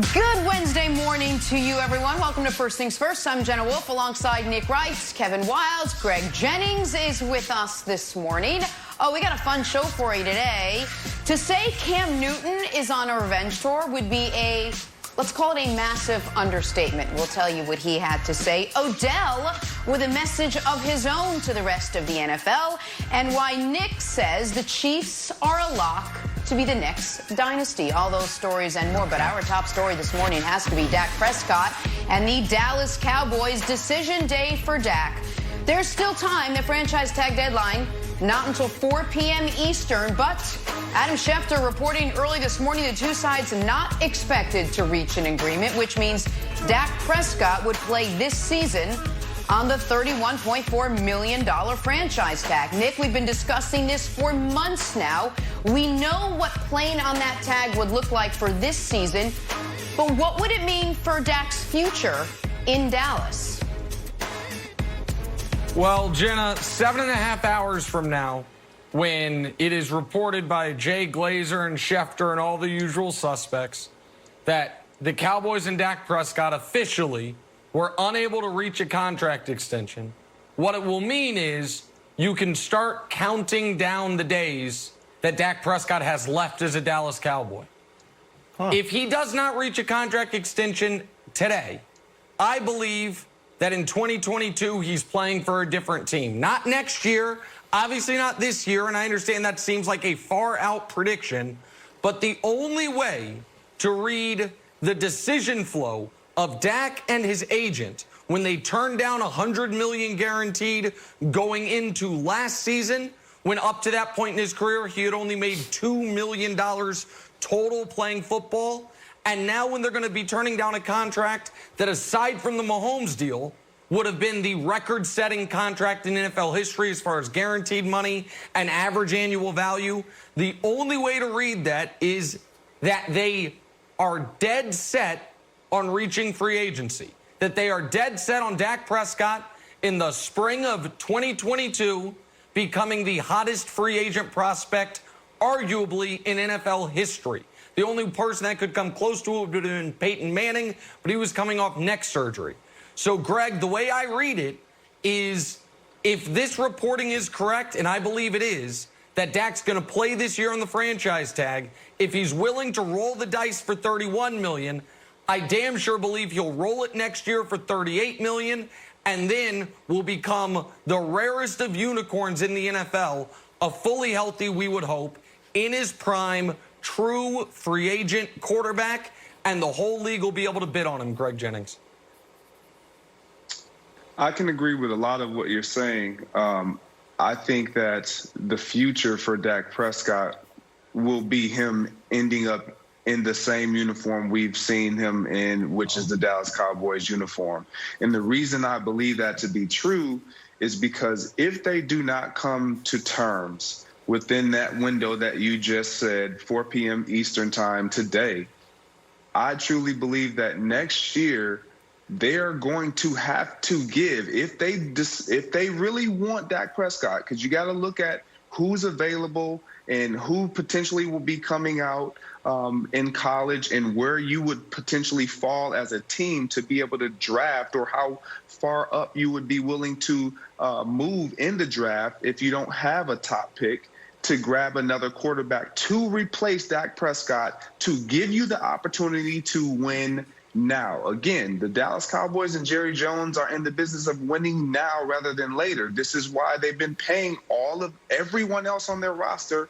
Good Wednesday morning to you, everyone. Welcome to First Things First. I'm Jenna Wolfe alongside Nick Wright, Kevin Wilds. Greg Jennings is with us this morning. Oh, we got a fun show for you today. To say Cam Newton is on a revenge tour would be let's call it a massive understatement. We'll tell you what he had to say. Odell with a message of his own to the rest of the NFL, and why Nick says the Chiefs are a lock to be the next dynasty. All those stories and more, but our top story this morning has to be Dak Prescott and the Dallas Cowboys. Decision day for Dak. There's still time. The franchise tag deadline not until 4 p.m. Eastern, but Adam Schefter reporting early this morning the two sides not expected to reach an agreement, which means Dak Prescott would play this season on the $31.4 million franchise tag. Nick, we've been discussing this for months now. We know what playing on that tag would look like for this season, but what would it mean for Dak's future in Dallas? Well, Jenna, 7.5 hours from now, when it is reported by Jay Glazer and Schefter and all the usual suspects that the Cowboys and Dak Prescott officially were unable to reach a contract extension, what it will mean is you can start counting down the days that Dak Prescott has left as a Dallas Cowboy. If he does not reach a contract extension today, I believe that in 2022 he's playing for a different team. Not next year, obviously not this year, and I understand that seems like a far-out prediction, but the only way to read the decision flow of Dak and his agent when they turned down $100 million guaranteed going into last season, when up to that point in his career he had only made $2 million total playing football, and now when they're going to be turning down a contract that, aside from the Mahomes deal, would have been the record-setting contract in NFL history as far as guaranteed money and average annual value, the only way to read that is that they are dead set on reaching free agency, that they are dead set on Dak Prescott in the spring of 2022 becoming the hottest free agent prospect, arguably, in NFL history. The only person that could come close to it would have been Peyton Manning, but he was coming off neck surgery. So, Greg, the way I read it is, if this reporting is correct, and I believe it is, that Dak's going to play this year on the franchise tag, if he's willing to roll the dice for $31 million, I damn sure believe he'll roll it next year for $38 million, and then will become the rarest of unicorns in the NFL, a fully healthy, we would hope, in his prime, true free agent quarterback, and the whole league will be able to bid on him, Greg Jennings. I can agree with a lot of what you're saying. I think that the future for Dak Prescott will be him ending up in the same uniform we've seen him in, which is the Dallas Cowboys uniform. And the reason I believe that to be true is because if they do not come to terms within that window that you just said, 4 p.m. Eastern time today, I truly believe that next year they are going to have to give, if they really want Dak Prescott, because you got to look at who's available and who potentially will be coming out in college, and where you would potentially fall as a team to be able to draft, or how far up you would be willing to move in the draft if you don't have a top pick to grab another quarterback to replace Dak Prescott, to give you the opportunity to win now. Again, the Dallas Cowboys and Jerry Jones are in the business of winning now rather than later. This is why they've been paying everyone else on their roster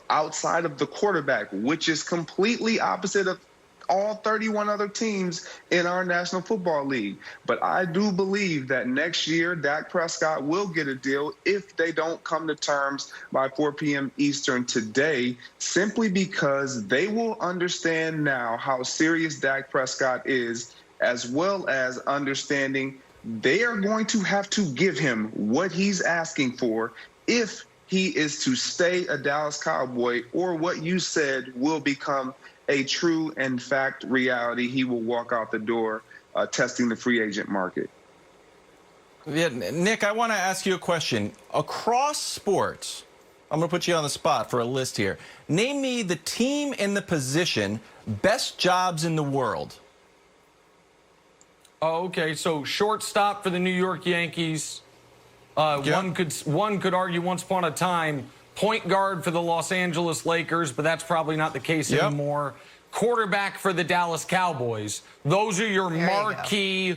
outside of the quarterback, which is completely opposite of all 31 other teams in our National Football League. But I do believe that next year Dak Prescott will get a deal if they don't come to terms by 4 p.m. Eastern today, simply because they will understand now how serious Dak Prescott is, as well as understanding they are going to have to give him what he's asking for if he is to stay a Dallas Cowboy, or what you said will become a true and fact reality. He will walk out the door testing the free agent market. Yeah, Nick, I want to ask you a question. Across sports, I'm going to put you on the spot for a list here. Name me the team and the position, best jobs in the world. Oh, okay, so shortstop for the New York Yankees. One could argue once upon a time, point guard for the Los Angeles Lakers, but that's probably not the case anymore. Quarterback for the Dallas Cowboys. Those are your marquee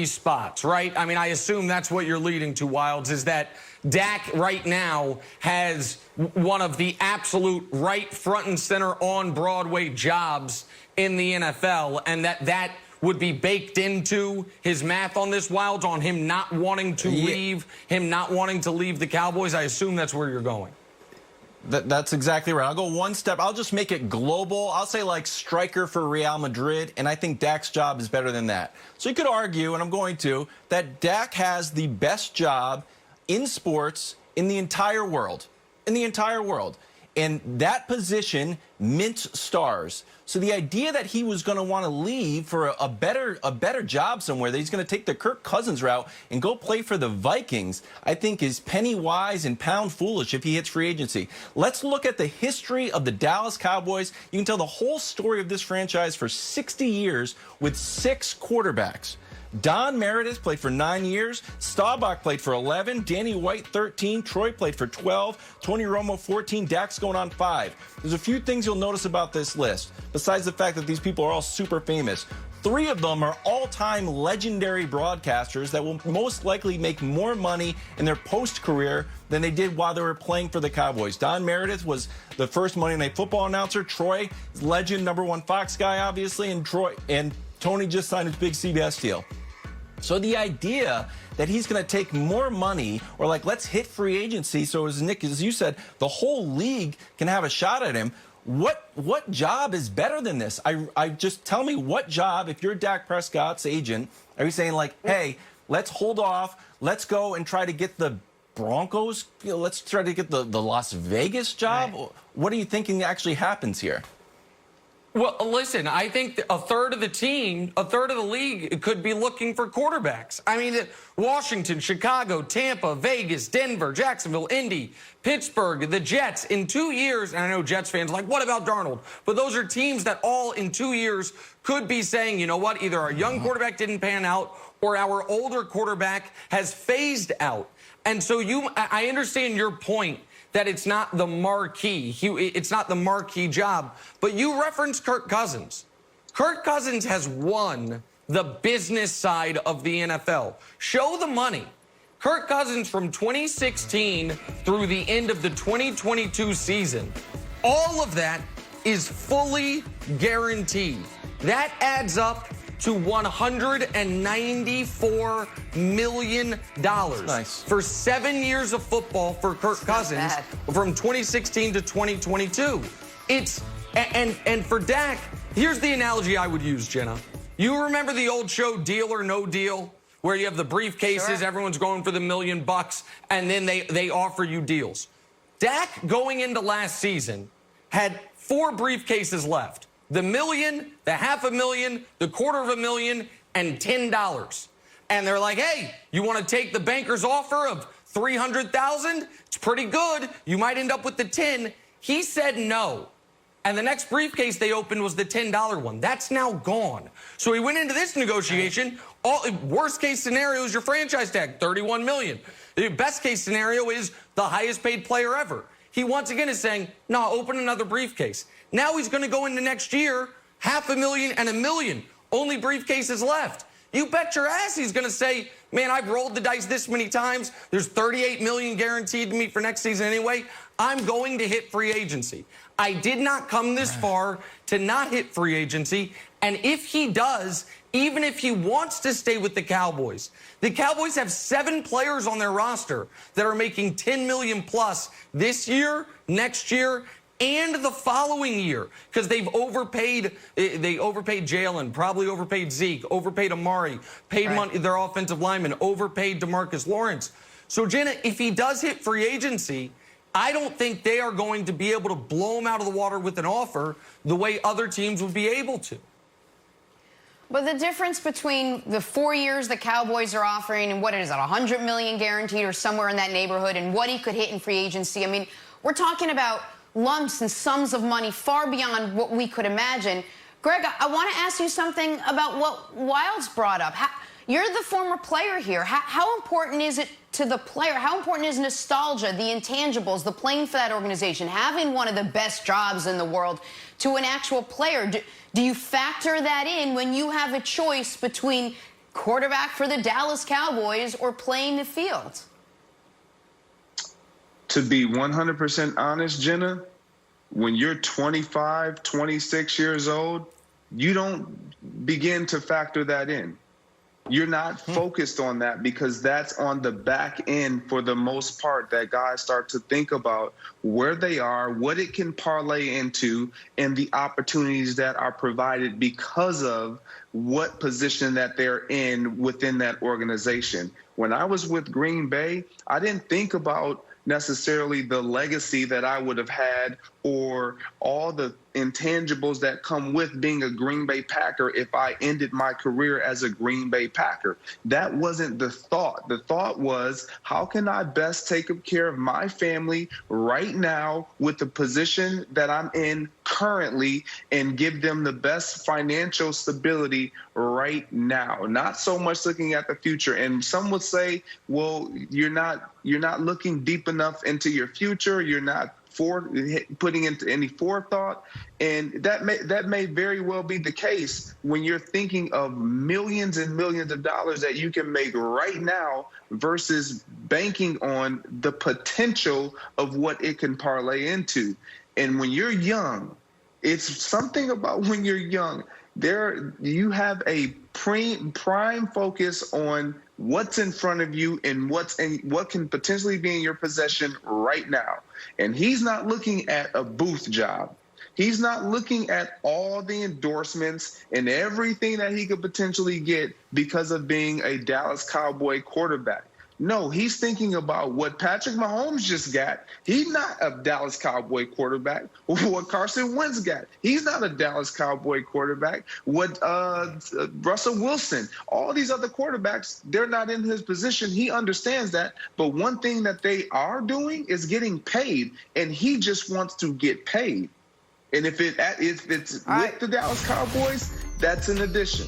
spots, right? I mean, I assume that's what you're leading to, Wildes, is that Dak right now has one of the absolute right front and center on Broadway jobs in the NFL, and that would be baked into his math on this, Wildes, on him not wanting to leave, him not wanting to leave the Cowboys. I assume that's where you're going. That's exactly right. I'll go one step. I'll just make it global. I'll say like striker for Real Madrid, and I think Dak's job is better than that. So you could argue, and I'm going to, that Dak has the best job in sports in the entire world. In the entire world. And that position mints stars. So the idea that he was going to want to leave for a better job somewhere, that he's going to take the Kirk Cousins route and go play for the Vikings, I think is penny wise and pound foolish if he hits free agency. Let's look at the history of the Dallas Cowboys. You can tell the whole story of this franchise for 60 years with 6 quarterbacks. Don Meredith played for 9 years. Staubach played for 11. Danny White, 13. Troy played for 12. Tony Romo, 14. Dak's going on 5. There's a few things you'll notice about this list, besides the fact that these people are all super famous. 3 of them are all-time legendary broadcasters that will most likely make more money in their post-career than they did while they were playing for the Cowboys. Don Meredith was the first Monday Night Football announcer. Troy, legend, #1 Fox guy, obviously, and Tony just signed his big CBS deal. So the idea that he's going to take more money, or like, let's hit free agency, so as Nick, as you said, the whole league can have a shot at him. What job is better than this? I just tell me what job, if you're Dak Prescott's agent, are you saying like, hey, let's hold off, let's go and try to get the Broncos, let's try to get the Las Vegas job? Right. What are you thinking actually happens here? Well, listen, I think a third of the team, a third of the league could be looking for quarterbacks. I mean, Washington, Chicago, Tampa, Vegas, Denver, Jacksonville, Indy, Pittsburgh, the Jets. In 2 years, and I know Jets fans are like, what about Darnold? But those are teams that all in 2 years could be saying, you know what, either our young quarterback didn't pan out or our older quarterback has phased out. And so I understand your point that it's not the marquee. It's not the marquee job. But you referenced Kirk Cousins. Kirk Cousins has won the business side of the NFL. Show the money. Kirk Cousins from 2016 through the end of the 2022 season, all of that is fully guaranteed. That adds up to $194 million. Nice. For 7 years of football for Kirk Cousins from 2016 to 2022. And for Dak, here's the analogy I would use, Jenna. You remember the old show Deal or No Deal, where you have the briefcases, everyone's going for the $1 million, and then they offer you deals. Dak, going into last season, had 4 briefcases left. The $1 million, the $500,000, the $250,000, and $10. And they're like, hey, you want to take the banker's offer of $300,000? It's pretty good. You might end up with the 10. He said no. And the next briefcase they opened was the $10 one. That's now gone. So he went into this negotiation. Worst case scenario is your franchise tag, $31 million. The best case scenario is the highest paid player ever. He once again is saying, no, open another briefcase. Now he's going to go into next year, $500,000 and $1 million. Only briefcases left. You bet your ass he's going to say, man, I've rolled the dice this many times. There's $38 million guaranteed to me for next season anyway. I'm going to hit free agency. I did not come this far to not hit free agency. And if he does, even if he wants to stay with the Cowboys have 7 players on their roster that are making $10 million plus this year, next year, and the following year, because they've overpaid. They overpaid Jalen, probably overpaid Zeke, overpaid Amari, paid money their offensive linemen, overpaid DeMarcus Lawrence. So Jenna, if he does hit free agency, I don't think they are going to be able to blow him out of the water with an offer the way other teams would be able to. But the difference between the 4 years the Cowboys are offering and what is it, $100 million guaranteed or somewhere in that neighborhood, and what he could hit in free agency, I mean, we're talking about lumps and sums of money far beyond what we could imagine. Greg, I want to ask you something about what Wildes brought up. You're the former player here. How important is it to the player? How important is nostalgia, the intangibles, the playing for that organization, having one of the best jobs in the world to an actual player? Do you factor that in when you have a choice between quarterback for the Dallas Cowboys or playing the field? To be 100% honest, Jenna, when you're 25, 26 years old, you don't begin to factor that in. You're not focused on that because that's on the back end for the most part that guys start to think about where they are, what it can parlay into, and the opportunities that are provided because of what position that they're in within that organization. When I was with Green Bay, I didn't think about necessarily the legacy that I would have had or all the intangibles that come with being a Green Bay Packer if I ended my career as a Green Bay Packer. That wasn't the thought. The thought was, how can I best take care of my family right now with the position that I'm in currently and give them the best financial stability right now? Not so much looking at the future. And some would say, well, you're not looking deep enough into your future. You're not putting into any forethought, and that may very well be the case when you're thinking of millions and millions of dollars that you can make right now versus banking on the potential of what it can parlay into. And when you're young, it's something about when you're young, you have a prime focus on what's in front of you and what can potentially be in your possession right now. And he's not looking at a booth job. He's not looking at all the endorsements and everything that he could potentially get because of being a Dallas Cowboy quarterback. No, he's thinking about what Patrick Mahomes just got. He's not a Dallas Cowboy quarterback. What Carson Wentz got. He's not a Dallas Cowboy quarterback. What Russell Wilson, all these other quarterbacks, they're not in his position. He understands that. But one thing that they are doing is getting paid, and he just wants to get paid. And if it's with the Dallas Cowboys, that's an addition.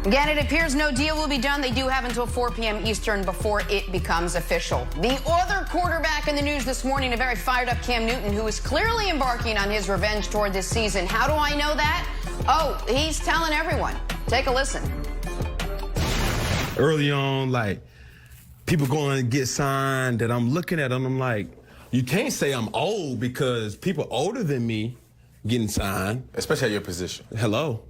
Again, it appears no deal will be done. They do have until 4 p.m. Eastern before it becomes official. The other quarterback in the news this morning, a very fired-up Cam Newton, who is clearly embarking on his revenge toward this season. How do I know that? Oh, he's telling everyone. Take a listen. Early on, like, people going to get signed that I'm looking at them, I'm like, you can't say I'm old because people older than me getting signed. Especially at your position. Hello.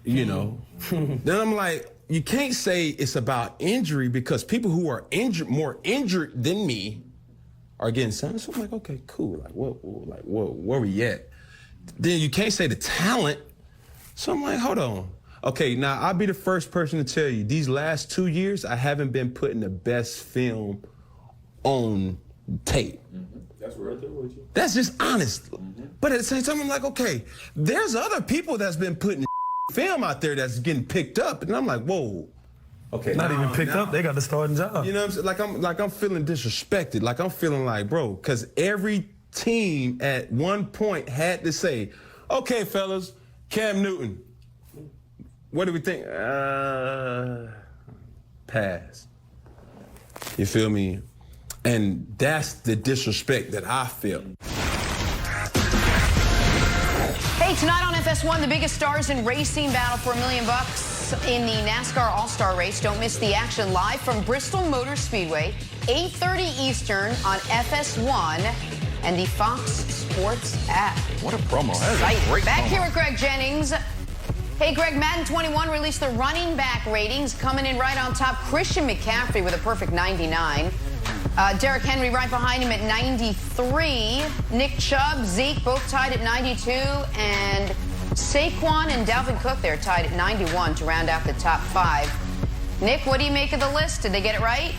You know, then I'm like, you can't say it's about injury because people who are more injured than me are getting signed. So I'm like, okay, cool. Like, where we at? Then you can't say the talent. So I'm like, hold on. Okay, now I'll be the first person to tell you, these last 2 years, I haven't been putting the best film on tape. Mm-hmm. That's right there with you. That's just honest. Mm-hmm. But at the same time, I'm like, okay, there's other people that's been putting film out there that's getting picked up, and I'm like, whoa. Okay, not even picked up. They got the starting job. You know what I'm saying? Like I'm feeling disrespected. Like I'm feeling like, bro, because every team at one point had to say, okay, fellas, Cam Newton, what do we think? Pass. You feel me? And that's the disrespect that I feel. Hey, tonight on FS1, the biggest stars in racing battle for $1 million in the NASCAR All-Star Race. Don't miss the action live from Bristol Motor Speedway, 8:30 Eastern on FS1 and the Fox Sports app. What a promo. Right. Great Back promo. here with Greg Jennings. Hey, Greg, Madden 21 released the running back ratings. Coming in right on top, Christian McCaffrey with a perfect 99. Derrick Henry right behind him at 93. Nick Chubb, Zeke both tied at 92. And Saquon and Dalvin Cook, they're tied at 91 to round out the top 5. Nick, what do you make of the list? Did they get it right?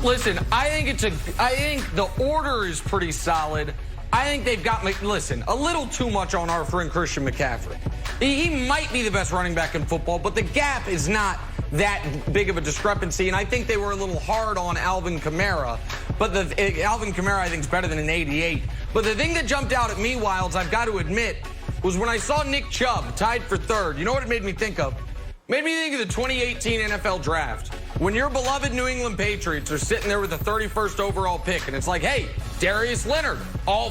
Listen, I think the order is pretty solid. I think they've got, listen, a little too much on our friend Christian McCaffrey. He might be the best running back in football, but the gap is not that big of a discrepancy, and I think they were a little hard on Alvin Kamara. But Alvin Kamara, I think, is better than an 88. But the thing that jumped out at me, Wilds, I've got to admit, was when I saw Nick Chubb tied for third. You know what it made me think of? Made me think of the 2018 NFL Draft. When your beloved New England Patriots are sitting there with the 31st overall pick, and it's like, hey, Darius Leonard,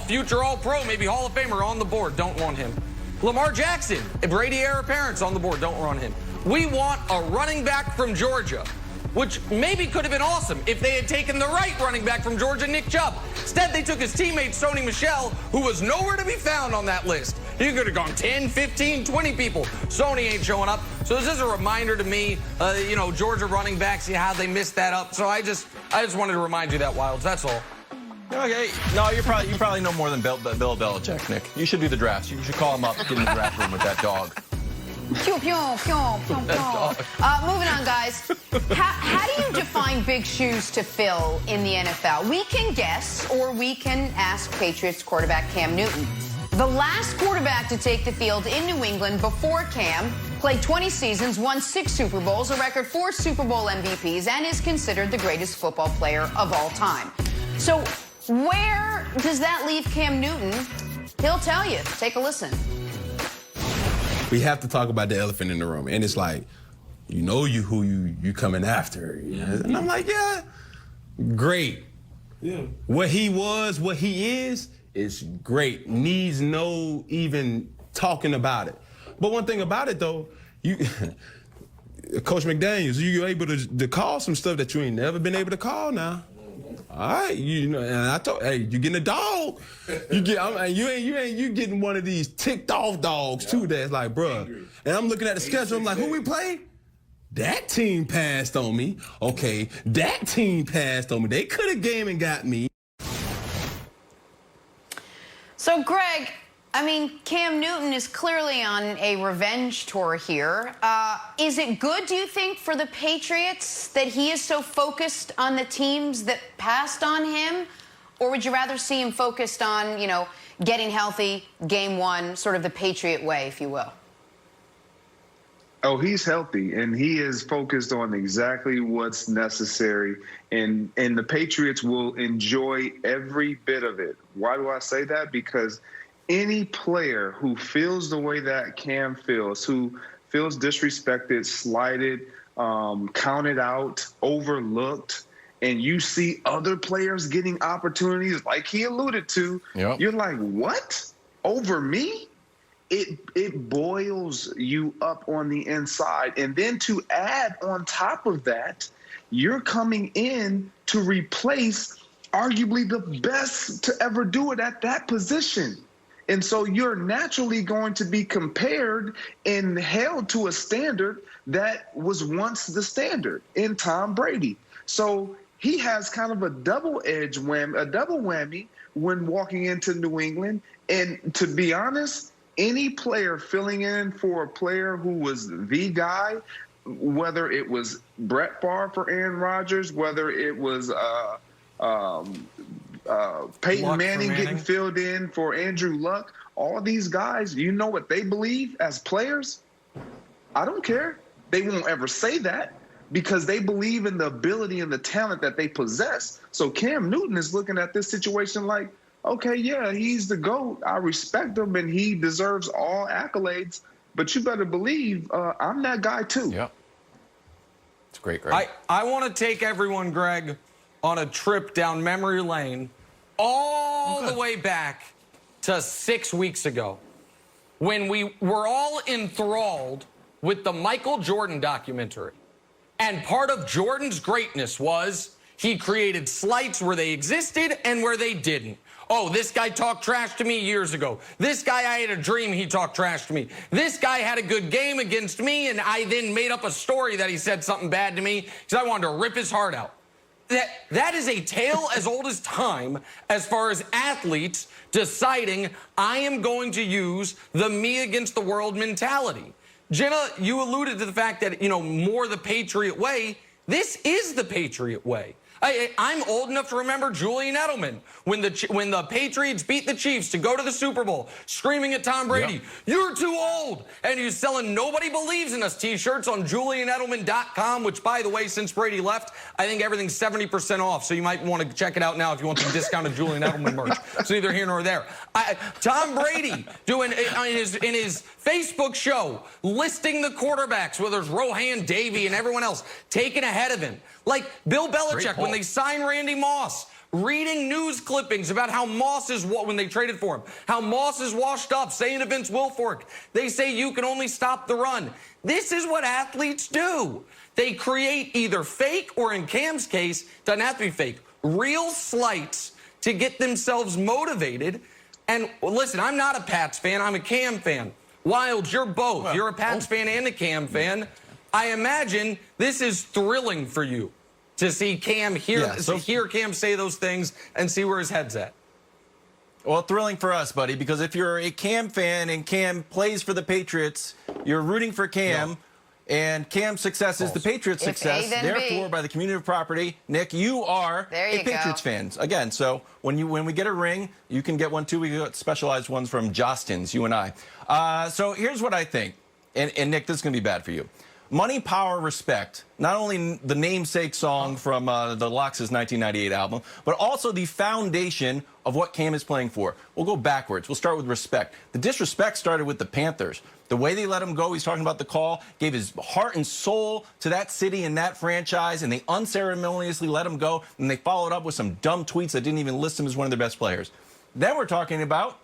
future All-Pro, maybe Hall of Famer on the board, don't want him. Lamar Jackson, Brady heir apparent on the board, don't want him. We want a running back from Georgia, which maybe could have been awesome if they had taken the right running back from Georgia, Nick Chubb. Instead, they took his teammate, Sony Michel, who was nowhere to be found on that list. He could have gone 10, 15, 20 people. Sony ain't showing up. So this is a reminder to me, Georgia running backs, how they missed that up. So I just wanted to remind you that, Wilds. That's all. Okay. No, you probably know more than Bill Belichick, Nick. You should do the drafts. You should call him up, get in the draft room with that dog. Pew, pew, pew, pew, pew. Moving on, guys. How do you define big shoes to fill in the NFL? We can guess, or we can ask Patriots quarterback Cam Newton. The last quarterback to take the field in New England before Cam played 20 seasons, won 6 Super Bowls, a record 4 Super Bowl MVPs, and is considered the greatest football player of all time. So where does that leave Cam Newton? He'll tell you. Take a listen. We have to talk about the elephant in the room. And it's like, who you coming after. You know? And I'm like, yeah, great. Yeah. What he was, what he is great. Needs no even talking about it. But one thing about it, though, Coach McDaniels, you're able to call some stuff that you ain't never been able to call now. All right, and I told, hey, you getting a dog? You getting one of these ticked off dogs too. That's like, bruh. And I'm looking at the schedule. I'm like, who we play? That team passed on me. Okay, that team passed on me. They could have game and got me. So, Greg, Cam Newton is clearly on a revenge tour here. Is it good, do you think, for the Patriots that he is so focused on the teams that passed on him? Or would you rather see him focused on, getting healthy, game one, sort of the Patriot way, if you will? Oh, he's healthy, and he is focused on exactly what's necessary, and the Patriots will enjoy every bit of it. Why do I say that? Because any player who feels the way that Cam feels, who feels disrespected, slighted, counted out, overlooked, and you see other players getting opportunities like he alluded to, You're like, what? Over me? It boils you up on the inside. And then to add on top of that, you're coming in to replace arguably the best to ever do it at that position. And so you're naturally going to be compared and held to a standard that was once the standard in Tom Brady. So he has kind of a double whammy when walking into New England. And to be honest, any player filling in for a player who was the guy, whether it was Brett Favre for Aaron Rodgers, whether it was Peyton Manning getting filled in for Andrew Luck, all these guys, you know what they believe as players? I don't care. They won't ever say that because they believe in the ability and the talent that they possess. So Cam Newton is looking at this situation like, okay, yeah, he's the GOAT. I respect him, and he deserves all accolades. But you better believe I'm that guy, too. Yep. It's great, Greg. I want to take everyone, Greg, on a trip down memory lane all the way back to 6 weeks ago when we were all enthralled with the Michael Jordan documentary. And part of Jordan's greatness was he created slights where they existed and where they didn't. Oh, this guy talked trash to me years ago. This guy, I had a dream he talked trash to me. This guy had a good game against me, and I then made up a story that he said something bad to me because I wanted to rip his heart out. That is a tale as old as time as far as athletes deciding I am going to use the me against the world mentality. Jenna, you alluded to the fact that, more the Patriot way. This is the Patriot way. I'm old enough to remember Julian Edelman when the Patriots beat the Chiefs to go to the Super Bowl, screaming at Tom Brady, Yep. "You're too old!" And he's selling "Nobody Believes in Us" T-shirts on JulianEdelman.com, which, by the way, since Brady left, I think everything's 70% off. So you might want to check it out now if you want some discounted Julian Edelman merch. It's neither here nor there. Tom Brady doing in his Facebook show listing the quarterbacks, whether it's Rohan, Davey, and everyone else, taking ahead of him. Like Bill Belichick when they signed Randy Moss, reading news clippings about how Moss is, when they traded for him, how Moss is washed up, saying to Vince Wilfork, they say you can only stop the run. This is what athletes do. They create either fake, or in Cam's case, doesn't have to be fake, real slights to get themselves motivated. And listen, I'm not a Pats fan, I'm a Cam fan. Wilds, you're both. Well, you're a Pats fan and a Cam fan. I imagine this is thrilling for you to see Cam hear Cam say those things and see where his head's at. Well, thrilling for us, buddy, because if you're a Cam fan and Cam plays for the Patriots, you're rooting for Cam, and Cam's success is the Patriots' success. Therefore, by the community of property, Nick, you are a Patriots fan. Again, so when we get a ring, you can get one too. We got specialized ones from Jostens, you and I. So here's what I think, and Nick, this is going to be bad for you. Money, Power, Respect, not only the namesake song from the Lox's 1998 album, but also the foundation of what Cam is playing for. We'll go backwards. We'll start with respect. The disrespect started with the Panthers. The way they let him go, he's talking about the call, gave his heart and soul to that city and that franchise, and they unceremoniously let him go, and they followed up with some dumb tweets that didn't even list him as one of their best players. Then we're talking about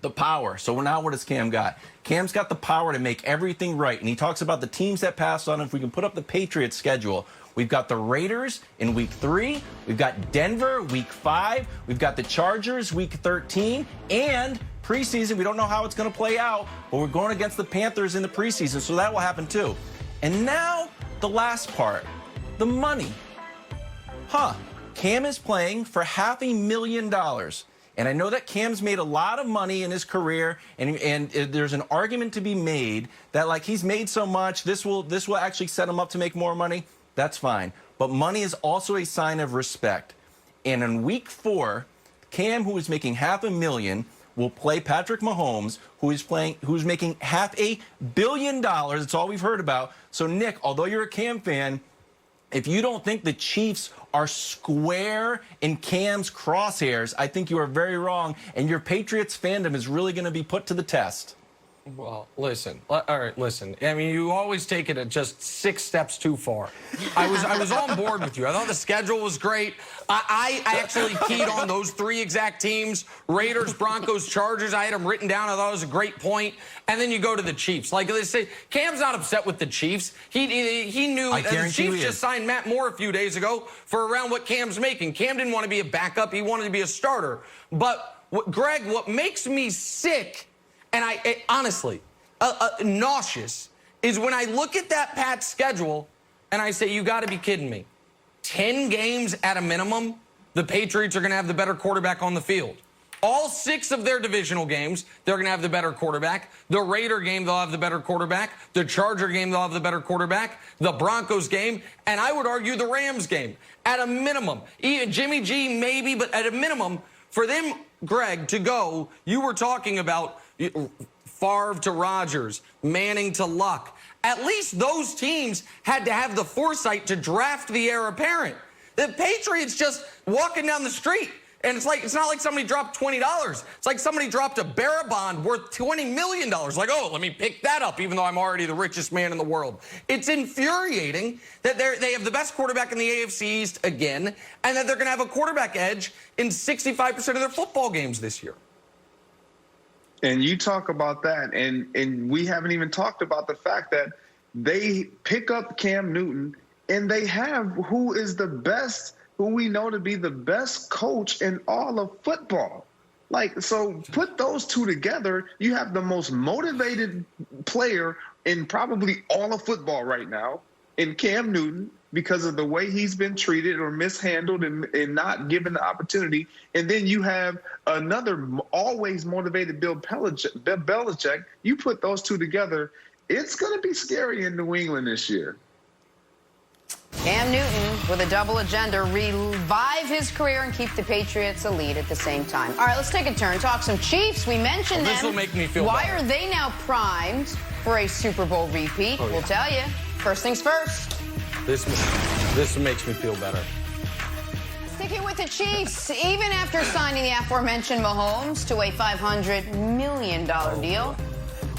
the power. So now what has Cam got? Cam's got the power to make everything right. And he talks about the teams that passed on him. If we can put up the Patriots schedule, we've got the Raiders in week 3. We've got Denver week 5. We've got the Chargers week 13. And preseason, we don't know how it's going to play out, but we're going against the Panthers in the preseason. So that will happen too. And now the last part, the money. Cam is playing for $500,000. And I know that Cam's made a lot of money in his career, and there's an argument to be made that, like, he's made so much, this will actually set him up to make more money. That's fine. But money is also a sign of respect. And in week 4, Cam, who is making $500,000, will play Patrick Mahomes, who's making $500 million. That's all we've heard about. So, Nick, although you're a Cam fan, if you don't think the Chiefs are square in Cam's crosshairs, I think you are very wrong, and your Patriots fandom is really going to be put to the test. Well, listen. All right, listen. I mean, you always take it at just 6 steps too far. I was on board with you. I thought the schedule was great. I actually keyed on those 3 exact teams: Raiders, Broncos, Chargers. I had them written down. I thought it was a great point. And then you go to the Chiefs. Like they say, Cam's not upset with the Chiefs. He knew the Chiefs just signed Matt Moore a few days ago for around what Cam's making. Cam didn't want to be a backup. He wanted to be a starter. But, Greg, what makes me sick, and honestly, nauseous, is when I look at that Pats schedule and I say, you got to be kidding me. 10 games at a minimum, the Patriots are going to have the better quarterback on the field. All 6 of their divisional games, they're going to have the better quarterback. The Raider game, they'll have the better quarterback. The Charger game, they'll have the better quarterback. The Broncos game, and I would argue the Rams game. At a minimum, even Jimmy G maybe, but at a minimum, for them, Greg, to go, you were talking about Favre to Rodgers, Manning to Luck. At least those teams had to have the foresight to draft the heir apparent. The Patriots just walking down the street, and it's not like somebody dropped $20. It's like somebody dropped a bearer bond worth $20 million. Like, oh, let me pick that up, even though I'm already the richest man in the world. It's infuriating that they have the best quarterback in the AFC East again, and that they're going to have a quarterback edge in 65% of their football games this year. And you talk about that, and we haven't even talked about the fact that they pick up Cam Newton, and they have who we know to be the best coach in all of football. Like, so put those two together, you have the most motivated player in probably all of football right now in Cam Newton, because of the way he's been treated or mishandled and not given the opportunity. And then you have another always motivated Bill Belichick. You put those two together, it's going to be scary in New England this year. Cam Newton with a double agenda, revive his career and keep the Patriots elite at the same time. All right, let's take a turn. Talk some Chiefs. We mentioned them. This will make me feel Why better. are they now primed for a Super Bowl repeat? We'll tell you. First things first. This makes me feel better. Sticking with the Chiefs, even after signing the aforementioned Mahomes to a $500 million deal.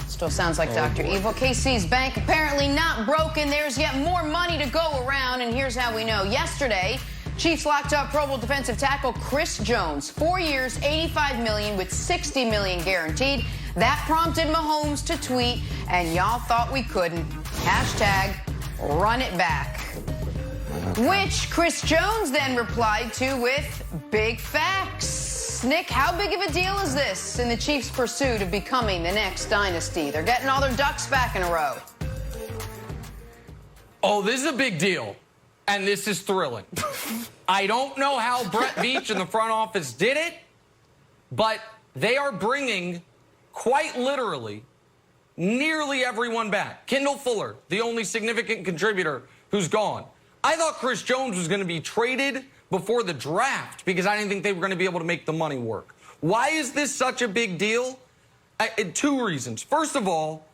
Still sounds like Dr. Evil. KC's bank apparently not broken. There's yet more money to go around, and here's how we know. Yesterday, Chiefs locked up Pro Bowl defensive tackle Chris Jones. 4 years, $85 million with $60 million guaranteed. That prompted Mahomes to tweet, and y'all thought we couldn't. Hashtag run it back. Which Chris Jones then replied to with big facts. Nick, how big of a deal is this in the Chiefs' pursuit of becoming the next dynasty? They're getting all their ducks back in a row. Oh, this is a big deal, and this is thrilling. I don't know how Brett Veach and the front office did it, but they are bringing, quite literally, nearly everyone back. Kendall Fuller, the only significant contributor who's gone. I thought Chris Jones was going to be traded before the draft because I didn't think they were going to be able to make the money work. Why is this such a big deal? Two reasons. First of all,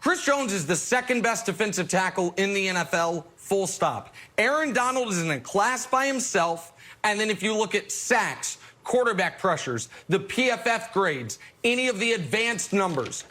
Chris Jones is the second best defensive tackle in the NFL, full stop. Aaron Donald is in a class by himself, and then if you look at sacks, quarterback pressures, the PFF grades, any of the advanced numbers,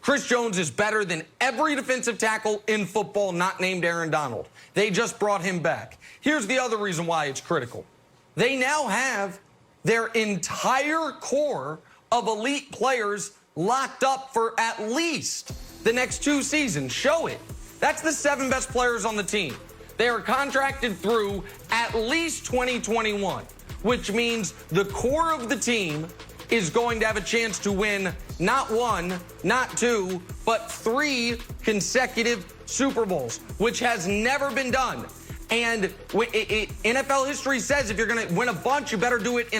Chris Jones is better than every defensive tackle in football not named Aaron Donald. They just brought him back. Here's the other reason why it's critical. They now have their entire core of elite players locked up for at least the next 2 seasons. Show it. That's the 7 best players on the team. They are contracted through at least 2021, which means the core of the team is going to have a chance to win not 1, not 2, but 3 consecutive Super Bowls, which has never been done. And NFL history says if you're going to win a bunch, you better do it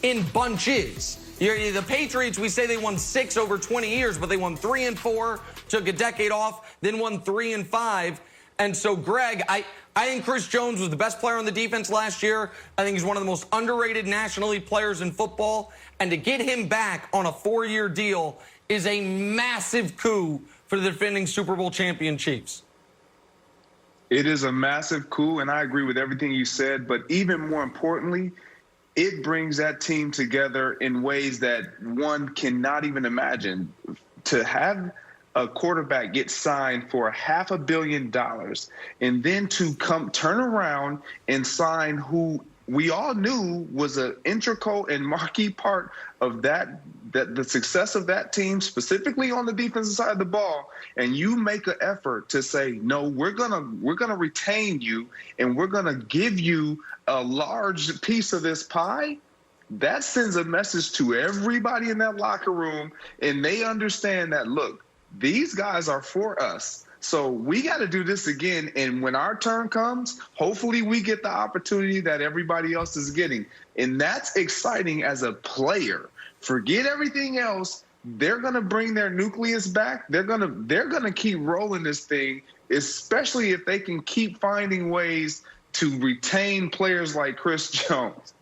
in bunches. The Patriots, we say they won 6 over 20 years, but they won 3 and 4, took a decade off, then won 3 and 5. And so, Greg, I think Chris Jones was the best player on the defense last year. I think he's one of the most underrated National League players in football. And to get him back on a 4-year deal is a massive coup for the defending Super Bowl champion Chiefs. It is a massive coup, and I agree with everything you said. But even more importantly, it brings that team together in ways that one cannot even imagine. To have a quarterback get signed for $500 million and then to turn around and sign who we all knew was an integral and marquee part of that the success of that team, specifically on the defensive side of the ball, and you make an effort to say, no, we're gonna retain you and we're gonna give you a large piece of this pie. That sends a message to everybody in that locker room, and they understand that, look, these guys are for us. So we got to do this again. And when our turn comes, hopefully we get the opportunity that everybody else is getting. And that's exciting as a player. Forget everything else. They're going to bring their nucleus back. They're going to keep rolling this thing, especially if they can keep finding ways to retain players like Chris Jones.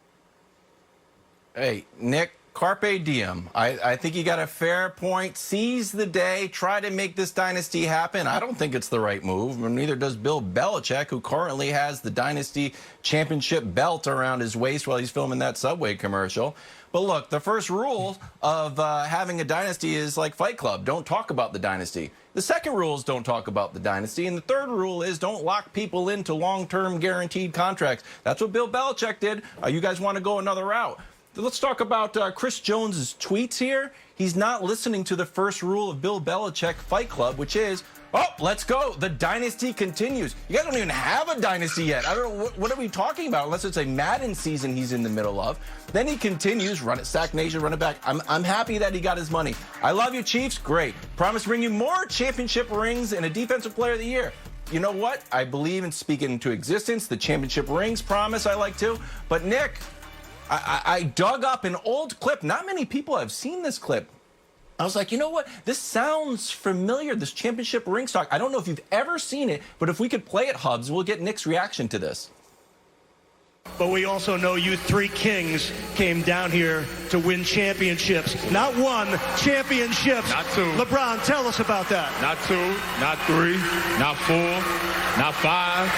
Hey, Nick, carpe diem. I think you got a fair point. Seize the day. Try to make this dynasty happen. I don't think it's the right move. Neither does Bill Belichick, who currently has the dynasty championship belt around his waist while he's filming that Subway commercial. But look, the first rule of having a dynasty is like Fight Club. Don't talk about the dynasty. The second rule is don't talk about the dynasty. And the third rule is don't lock people into long-term guaranteed contracts. That's what Bill Belichick did. You guys want to go another route. Let's talk about Chris Jones's tweets here. He's not listening to the first rule of Bill Belichick Fight Club, which is, oh, let's go. The dynasty continues. You guys don't even have a dynasty yet. I don't know, what are we talking about, unless it's a Madden season he's in the middle of. Then he continues, run it, Sack Nation, run it back. I'm happy that he got his money. I love you, Chiefs. Great. Promise to bring you more championship rings and a Defensive Player of the Year. You know what? I believe in speaking into existence. The championship rings promise I like too. But, Nick, I dug up an old clip. Not many people have seen this clip. I was like, you know what? This sounds familiar, this championship ring stock. I don't know if you've ever seen it, but if we could play it, Hubs, we'll get Nick's reaction to this. But we also know you three kings came down here to win championships. Not one, championships. Not two. LeBron, tell us about that. Not 2, not 3, not 4, not 5,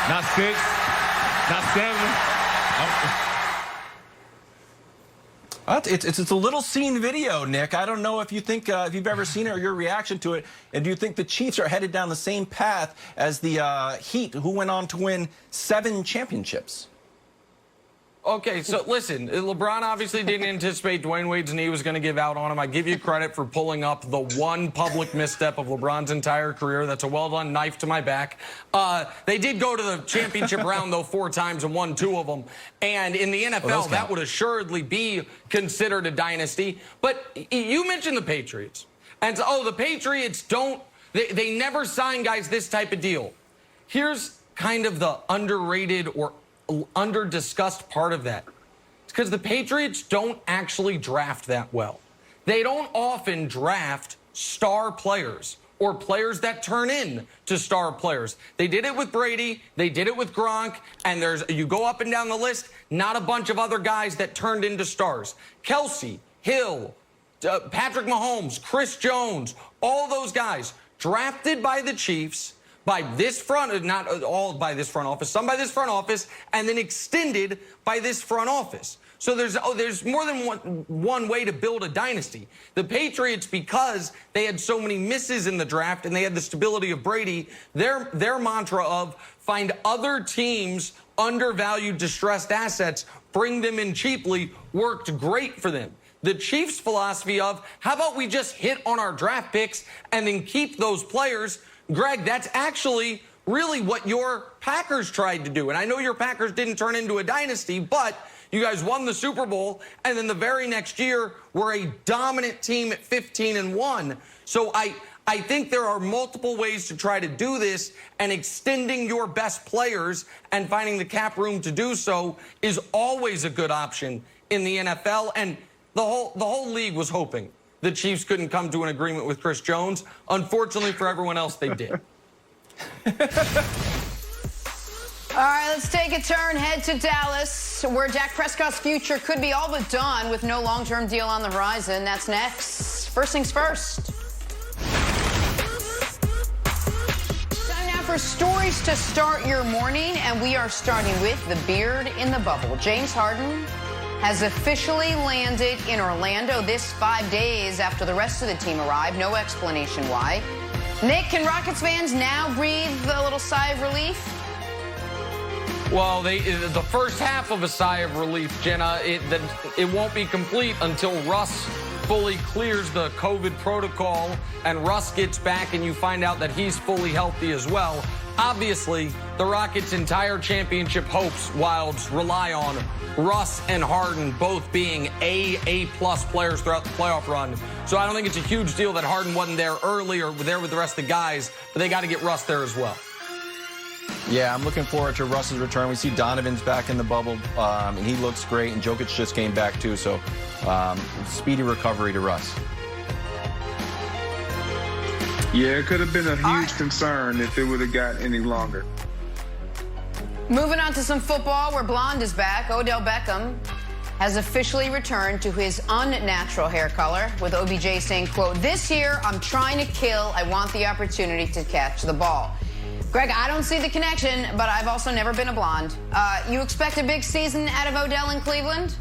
not 6, not 7. It's a little scene video, Nick. I don't know if you think if you've ever seen it or your reaction to it. And do you think the Chiefs are headed down the same path as the Heat, who went on to win 7 championships? Okay, so listen, LeBron obviously didn't anticipate Dwayne Wade's knee was going to give out on him. I give you credit for pulling up the one public misstep of LeBron's entire career. That's a well-done knife to my back. They did go to the championship round, though, 4 times and won 2 of them. And in the NFL, that would assuredly be considered a dynasty. But you mentioned the Patriots. And so, the Patriots they never sign guys this type of deal. Here's kind of the underrated or under-discussed part of that. It's because the Patriots don't actually draft that well. They don't often draft star players or players that turn in to star players. They did it with Brady, they did it with Gronk, and you go up and down the list, not a bunch of other guys that turned into stars. Kelsey, Hill, Patrick Mahomes, Chris Jones, all those guys drafted by the Chiefs, by this front, not all by this front office, some by this front office, and then extended by this front office. So there's more than one way to build a dynasty. The Patriots, because they had so many misses in the draft and they had the stability of Brady, their mantra of find other teams' undervalued, distressed assets, bring them in cheaply, worked great for them. The Chiefs' philosophy of, how about we just hit on our draft picks and then keep those players? Greg, that's actually really what your Packers tried to do. And I know your Packers didn't turn into a dynasty, but you guys won the Super Bowl, and then the very next year were a dominant team at 15-1. So I think there are multiple ways to try to do this, and extending your best players and finding the cap room to do so is always a good option in the NFL. And the whole league was hoping the Chiefs couldn't come to an agreement with Chris Jones. Unfortunately for everyone else, they did. All right, let's take a turn, head to Dallas, where Dak Prescott's future could be all but done with no long-term deal on the horizon. That's next. First things first. Time now for stories to start your morning, and we are starting with the beard in the bubble. James Harden has officially landed in Orlando this 5 days after the rest of the team arrived. No explanation why. Nick, can Rockets fans now breathe a little sigh of relief? Well, the first half of a sigh of relief, Jenna, it won't be complete until Russ fully clears the COVID protocol and Russ gets back and you find out that he's fully healthy as well. Obviously, the Rockets' entire championship hopes, Wilds, rely on Russ and Harden both being A-plus players throughout the playoff run. So I don't think it's a huge deal that Harden wasn't there early or there with the rest of the guys, but they got to get Russ there as well. Yeah, I'm looking forward to Russ's return. We see Donovan's back in the bubble, and he looks great, and Jokic just came back too, so speedy recovery to Russ. Yeah, it could have been a huge concern if it would have got any longer. Moving on to some football, where Blonde is back. Odell Beckham has officially returned to his unnatural hair color, with OBJ saying, quote, "This year, I'm trying to kill. I want the opportunity to catch the ball." Greg, I don't see the connection, but I've also never been a blonde. You expect a big season out of Odell in Cleveland?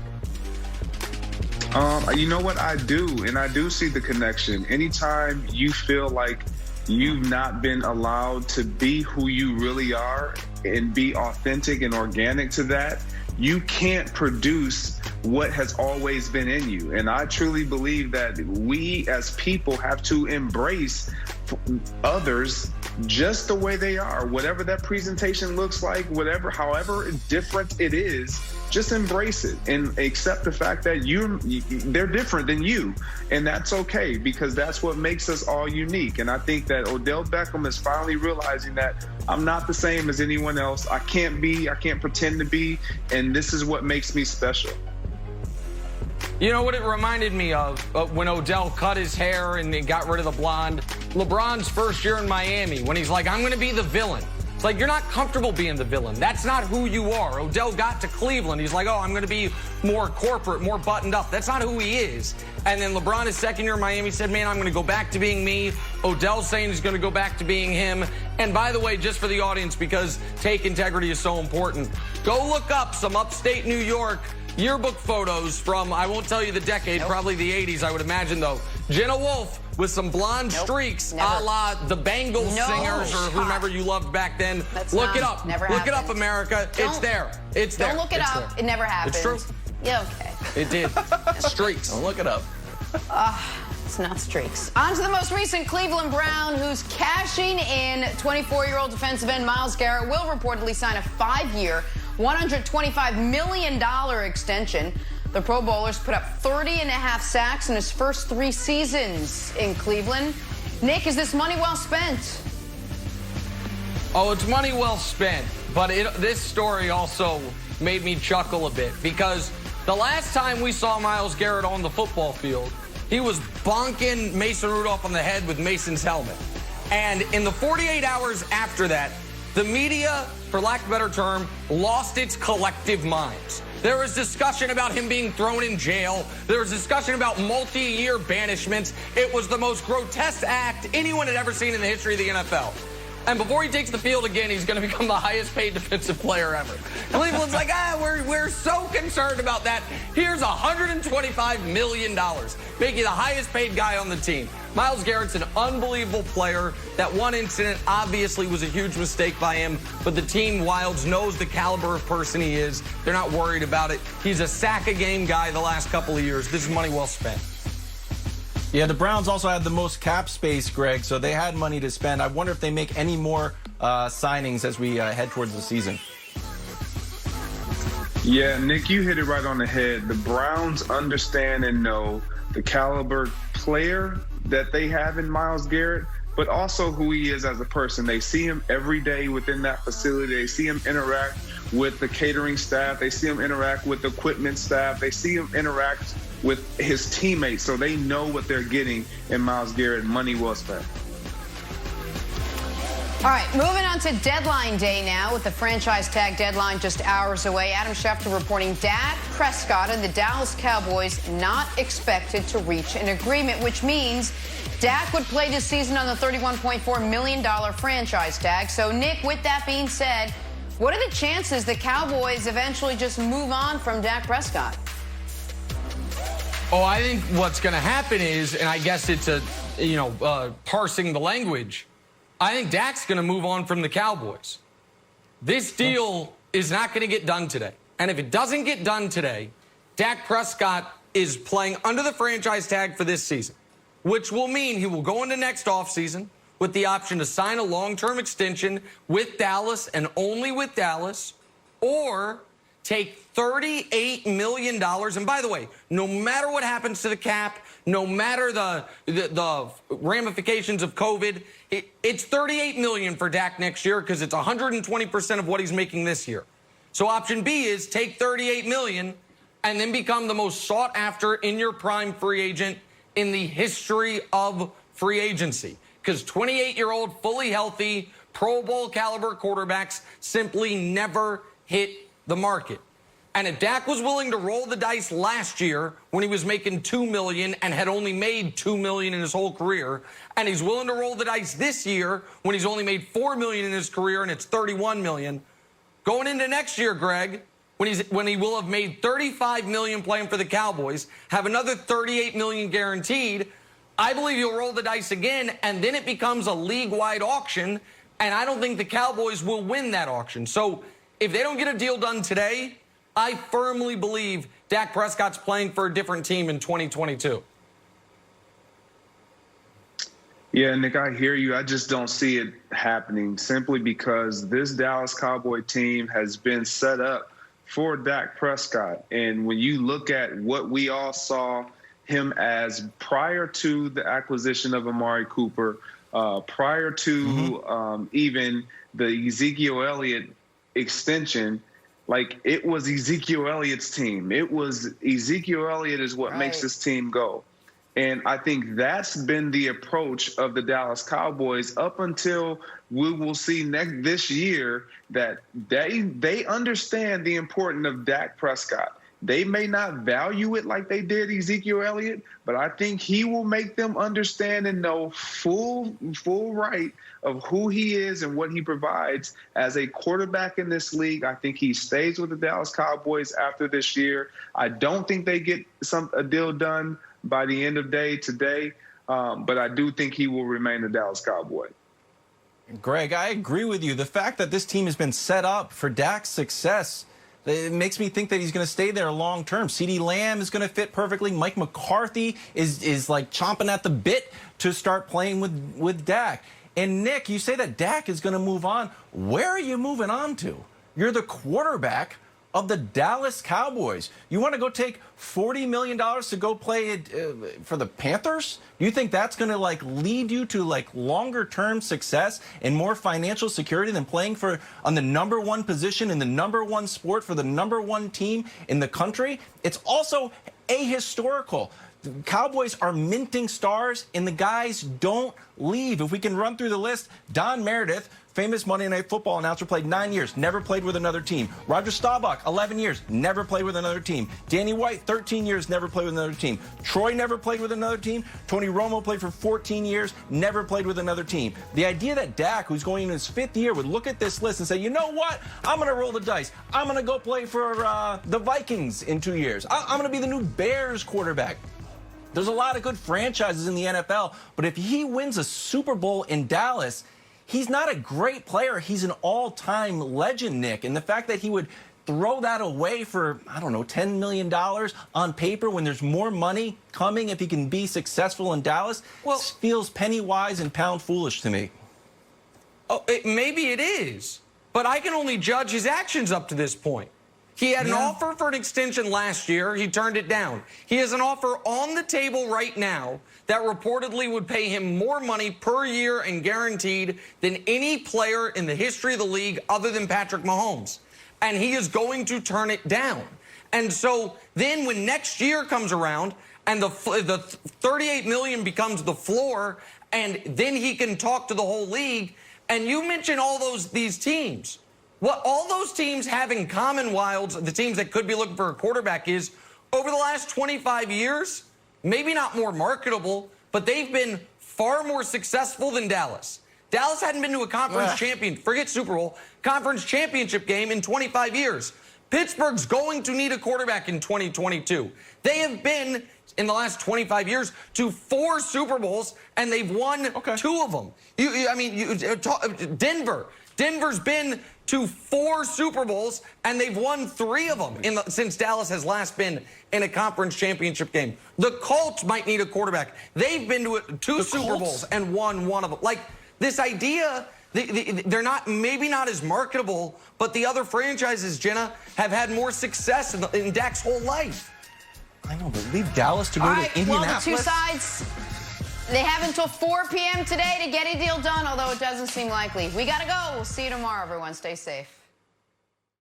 You know what? I do, and I do see the connection. Anytime you feel like you've not been allowed to be who you really are and be authentic and organic to that, you can't produce what has always been in you. And I truly believe that we as people have to embrace others just the way they are, whatever that presentation looks like, however different it is. Just embrace it and accept the fact that they're different than you. And that's okay, because that's what makes us all unique. And I think that Odell Beckham is finally realizing that I'm not the same as anyone else. I can't pretend to be. And this is what makes me special. You know what it reminded me of? When Odell cut his hair and he got rid of the blonde. LeBron's first year in Miami, when he's like, I'm going to be the villain. It's like, you're not comfortable being the villain. That's not who you are. Odell got to Cleveland. He's like, oh, I'm going to be more corporate, more buttoned up. That's not who he is. And then LeBron, his second year in Miami, said, man, I'm going to go back to being me. Odell's saying he's going to go back to being him. And by the way, just for the audience, because take integrity is so important, go look up some upstate New York yearbook photos from, I won't tell you the decade, probably the 80s, I would imagine, though. Jenna Wolfe with some blonde streaks, a la the Bangles singers or whomever you loved back then. Look it up. Look it up, America. It's there. It's there. Don't look it up. It never happened. It's true. Yeah, okay. It did. Streaks. Don't look it up. It's not streaks. On to the most recent Cleveland Brown, who's cashing in. 24-year-old defensive end Myles Garrett will reportedly sign a 5-year, $125 million extension. The Pro Bowlers put up 30.5 sacks in his first 3 seasons in Cleveland. Nick, is this money well spent? Oh, it's money well spent. But this story also made me chuckle a bit because the last time we saw Myles Garrett on the football field, he was bonking Mason Rudolph on the head with Mason's helmet. And in the 48 hours after that, the media, for lack of a better term, lost its collective minds. There was discussion about him being thrown in jail. There was discussion about multi-year banishments. It was the most grotesque act anyone had ever seen in the history of the NFL. And before he takes the field again, he's going to become the highest paid defensive player ever. Cleveland's like, we're so concerned about that. Here's $125 million, making you the highest paid guy on the team. Myles Garrett's an unbelievable player. That one incident obviously was a huge mistake by him, but the team, Wilds, knows the caliber of person he is. They're not worried about it. He's a sack-a-game guy the last couple of years. This is money well spent. Yeah, the Browns also had the most cap space, Greg, so they had money to spend. I wonder if they make any more signings as we head towards the season. Yeah, Nick, you hit it right on the head. The Browns understand and know the caliber player that they have in Myles Garrett, but also who he is as a person. They see him every day within that facility. They see him interact with the catering staff. They see him interact with the equipment staff. They see him interact with his teammates, so they know what they're getting in Myles Garrett. Money well spent. All right, moving on to deadline day now with the franchise tag deadline just hours away. Adam Schefter reporting Dak Prescott and the Dallas Cowboys not expected to reach an agreement, which means Dak would play this season on the $31.4 million franchise tag. So, Nick, with that being said, what are the chances the Cowboys eventually just move on from Dak Prescott? Oh, I think what's going to happen is, and I guess it's parsing the language, I think Dak's going to move on from the Cowboys. This deal is not going to get done today. And if it doesn't get done today, Dak Prescott is playing under the franchise tag for this season, which will mean he will go into next offseason with the option to sign a long-term extension with Dallas and only with Dallas, or take $38 million. And by the way, no matter what happens to the cap, no matter the ramifications of COVID, it's $38 million for Dak next year because it's 120% of what he's making this year. So option B is take $38 million and then become the most sought after in your prime free agent in the history of free agency. Because 28-year-old, fully healthy, Pro Bowl caliber quarterbacks simply never hit the market. And if Dak was willing to roll the dice last year when he was making $2 million and had only made $2 million in his whole career, and he's willing to roll the dice this year when he's only made $4 million in his career and it's $31 million, going into next year, Greg, when he will have made $35 million playing for the Cowboys, have another $38 million guaranteed, I believe he'll roll the dice again, and then it becomes a league-wide auction, and I don't think the Cowboys will win that auction. So if they don't get a deal done today, I firmly believe Dak Prescott's playing for a different team in 2022. Yeah, Nick, I hear you. I just don't see it happening simply because this Dallas Cowboy team has been set up for Dak Prescott. And when you look at what we all saw him as prior to the acquisition of Amari Cooper, prior to even the Ezekiel Elliott extension, Like, it was Ezekiel Elliott's team. It was Ezekiel Elliott is what makes this team go. And I think that's been the approach of the Dallas Cowboys up until we will see this year that they understand the importance of Dak Prescott. They may not value it like they did Ezekiel Elliott, but I think he will make them understand and know full right of who he is and what he provides as a quarterback in this league. I think he stays with the Dallas Cowboys after this year. I don't think they get a deal done by the end of day today, but I do think he will remain a Dallas Cowboy. Greg, I agree with you. The fact that this team has been set up for Dak's success, it makes me think that he's going to stay there long term. CeeDee Lamb is going to fit perfectly. Mike McCarthy is like chomping at the bit to start playing with Dak. And Nick, you say that Dak is going to move on. Where are you moving on to? You're the quarterback of the Dallas Cowboys. You want to go take $40 million to go play for the Panthers? Do you think that's going to lead you to longer term success and more financial security than playing on the #1 position in the #1 sport for the #1 team in the country? It's also ahistorical. The Cowboys are minting stars, and the guys don't leave. If we can run through the list, Don Meredith, famous Monday Night Football announcer, played 9 years, never played with another team. Roger Staubach, 11 years, never played with another team. Danny White, 13 years, never played with another team. Troy never played with another team. Tony Romo played for 14 years, never played with another team. The idea that Dak, who's going in his 5th year, would look at this list and say, you know what? I'm going to roll the dice. I'm going to go play for the Vikings in 2 years. I'm going to be the new Bears quarterback. There's a lot of good franchises in the NFL, but if he wins a Super Bowl in Dallas, he's not a great player. He's an all-time legend, Nick. And the fact that he would throw that away for, I don't know, $10 million on paper when there's more money coming if he can be successful in Dallas, feels penny wise and pound foolish to me. Oh, maybe it is, but I can only judge his actions up to this point. He had an offer for an extension last year. He turned it down. He has an offer on the table right now that reportedly would pay him more money per year and guaranteed than any player in the history of the league other than Patrick Mahomes. And he is going to turn it down. And so then when next year comes around and the $38 million becomes the floor, and then he can talk to the whole league, and you mentioned these teams. What all those teams have in common, Wilds, the teams that could be looking for a quarterback, is over the last 25 years, maybe not more marketable, but they've been far more successful than Dallas. Dallas hadn't been to a conference forget Super Bowl, conference championship game in 25 years. Pittsburgh's going to need a quarterback in 2022. They have been, in the last 25 years, to 4 Super Bowls, and they've won 2 of them. Denver's been to 4 Super Bowls, and they've won 3 of them since Dallas has last been in a conference championship game. The Colts might need a quarterback. They've been to 2 Super Bowls and won 1 of them. Like, this idea, they're maybe not as marketable, but the other franchises, Jenna, have had more success in Dak's whole life. I know, but leave Dallas to go to Indianapolis. Well, the two sides, they have until 4 p.m. today to get a deal done, although it doesn't seem likely. We got to go. We'll see you tomorrow, everyone. Stay safe.